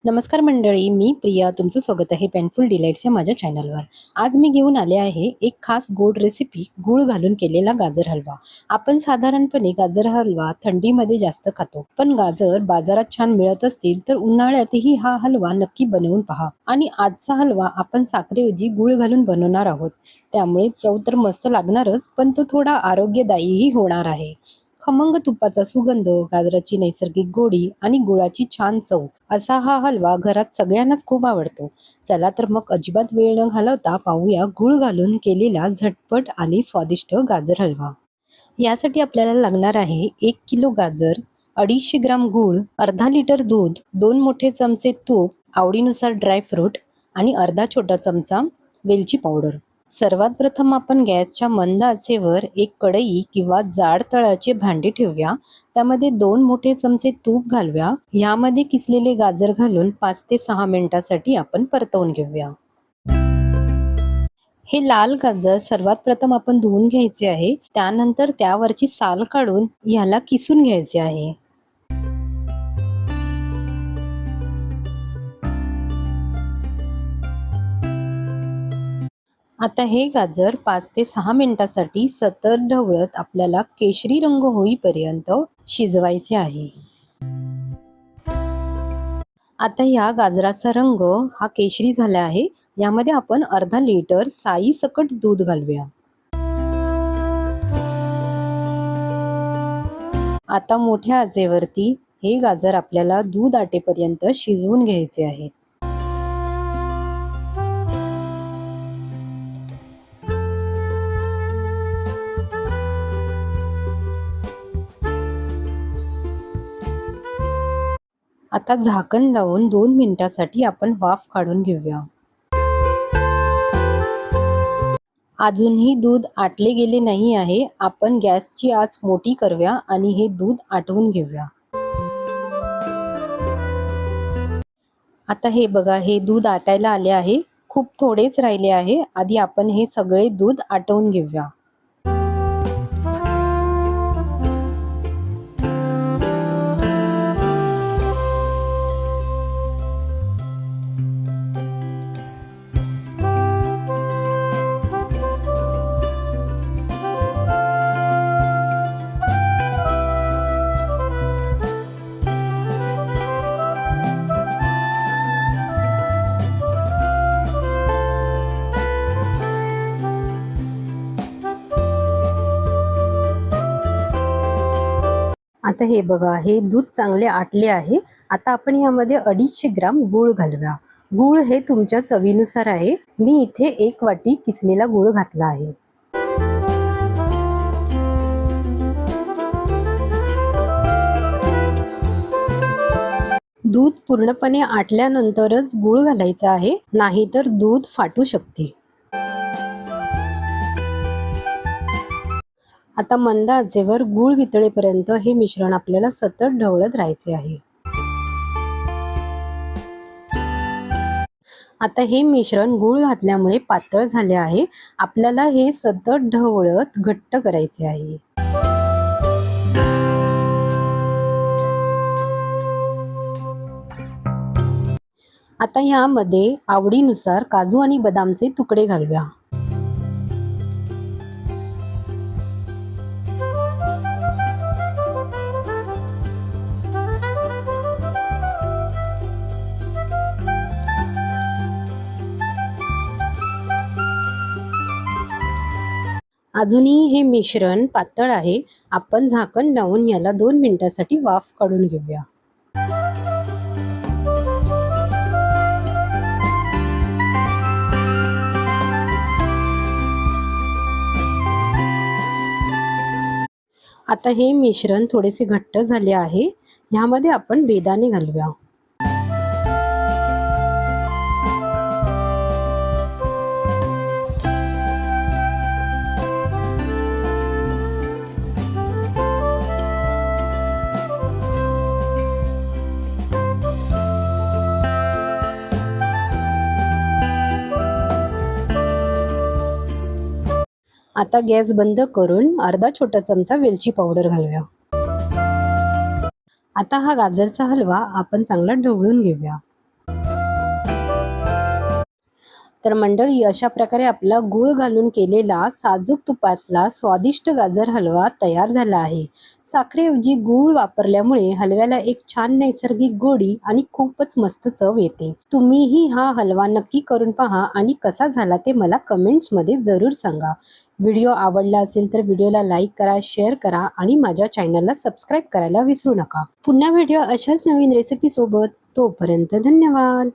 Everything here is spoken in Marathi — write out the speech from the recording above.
नमस्कार मंडळी, मी प्रिया. तुमचं स्वागत आहे पेनफुल डिलाईट्स या माझ्या चॅनलवर. आज मी घेऊन आले आहे एक खास गोड रेसिपी, गूळ घालून केलेला गाजर हलवा. आपण साधारणपणे गाजर हलवा थंडीमध्ये जास्त खातो, पण गाजर बाजारात छान मिळत असतील तर उन्हाळ्यातही हा हलवा नक्की बनवून पहा. आणि आजचा हलवा आपण साखरेऐवजी गूळ घालून बनवणार आहोत, त्यामुळे चव तर मस्त लागणारच, पण तो थोडा आरोग्यदायीही होणार आहे. खमंग तुपाचा सुगंध, गाजराची नैसर्गिक गोडी आणि गुळाची छान चव असा हा हलवा घरात सगळ्यांनाच खूप आवडतो. चला तर मग अजिबात वेळ न घालवता पाहूया गूळ घालून केलेला झटपट आणि स्वादिष्ट गाजर हलवा. यासाठी आपल्याला लागणार आहे 1 किलो गाजर, 250 ग्राम गूळ, अर्धा लिटर दूध, 2 मोठे चमचे तूप, आवडीनुसार ड्रायफ्रूट आणि अर्धा छोटा चमचा वेलची पावडर. सर्वात प्रथम आपण गॅसच्या मंद आचेवर एक कढई किंवा जाड तळाचे भांडे ठेवूया. त्यामध्ये 2 मोठे चमचे तूप घालूया. यामध्ये किसलेले गाजर घालून 5 ते 6 मिनिटासाठी आपण परतवून घेऊया. हे लाल गाजर सर्वात प्रथम आपण धुवून घ्यायचे आहे. त्यानंतर त्यावरची साल काढून याला किसून घ्यायचे आहे. आता हे गाजर 5 ते 6 मिनिटासाठी सतत ढवळत आपल्याला केशरी रंग होईपर्यंत शिजवायचे आहे. आता या गाजराचा रंग हा केशरी झाला आहे. यामध्ये आपण अर्धा लिटर साई सकट दूध घालूया. आता मोठ्या आचेवरती हे गाजर आपल्याला दूध आटेपर्यंत शिजवून घ्यायचे आहे. आता झाकण लावून 2 मिनिटासाठी आपण वाफ काढून घेऊया. अजूनही दूध आटले गेले नाही आहे. आपण गॅसची आच मोठी करूया आणि हे दूध आटवून घेऊया. आता हे बघा, हे दूध आटायला आले आहे. खूप थोडेच राहिले आहे. आधी आपण हे सगळे दूध आटवून घेऊया. आता हे बघा, हे दूध चांगले आटले आहे. आता आपण यामध्ये 250 ग्राम गूळ घालूया. गूळ हे तुमच्या चवीनुसार आहे. मी इथे 1 वाटी किसलेला गूळ घातला आहे. दूध पूर्णपणे आटल्यानंतरच गूळ घालायचा आहे, नाहीतर दूध फाटू शकते. आता मंद आचेवर गूळ वितळेपर्यंत हे मिश्रण आपल्याला सतत ढवळत राहायचे आहे. आता हे मिश्रण गूळ घातल्यामुळे पातळ झाले आहे. आपल्याला हे सतत ढवळत घट्ट करायचे आहे. आता यामध्ये आवडीनुसार काजू आणि बदामचे तुकडे घालूया. अजूनही हे मिश्रण पातळ आहे. आपण झाकण लावून याला 2 मिनिटासाठी वाफ काढून घेऊया. आता हे मिश्रण थोडेसे घट्ट झाले आहे. ह्यामध्ये आपण बेदाणे घालूया. आता गॅस बंद करून अर्धा छोटा चमचा वेलची पावडर घालूया. आता हा गाजरचा हलवा आपण चांगला ढवळून घेऊया. तर मंडळी, अशा प्रकारे आपला गूळ घालून केलेला साजूक तुपातला स्वादिष्ट गाजर हलवा तयार झाला आहे. साखरेऐवजी गूळ वापरल्यामुळे हलव्याला एक छान नैसर्गिक गोडी आणि खूपच मस्त चव येते. तुम्हीही हा हलवा नक्की करून पहा आणि कसा झाला ते मला कमेंट्समध्ये जरूर सांगा. व्हिडिओ आवडला असेल तर व्हिडिओला लाईक करा, शेअर करा आणि माझ्या चॅनलला सबस्क्राईब करायला विसरू नका. पुन्हा व्हिडिओ अशाच नवीन रेसिपी सोबत. तोपर्यंत धन्यवाद.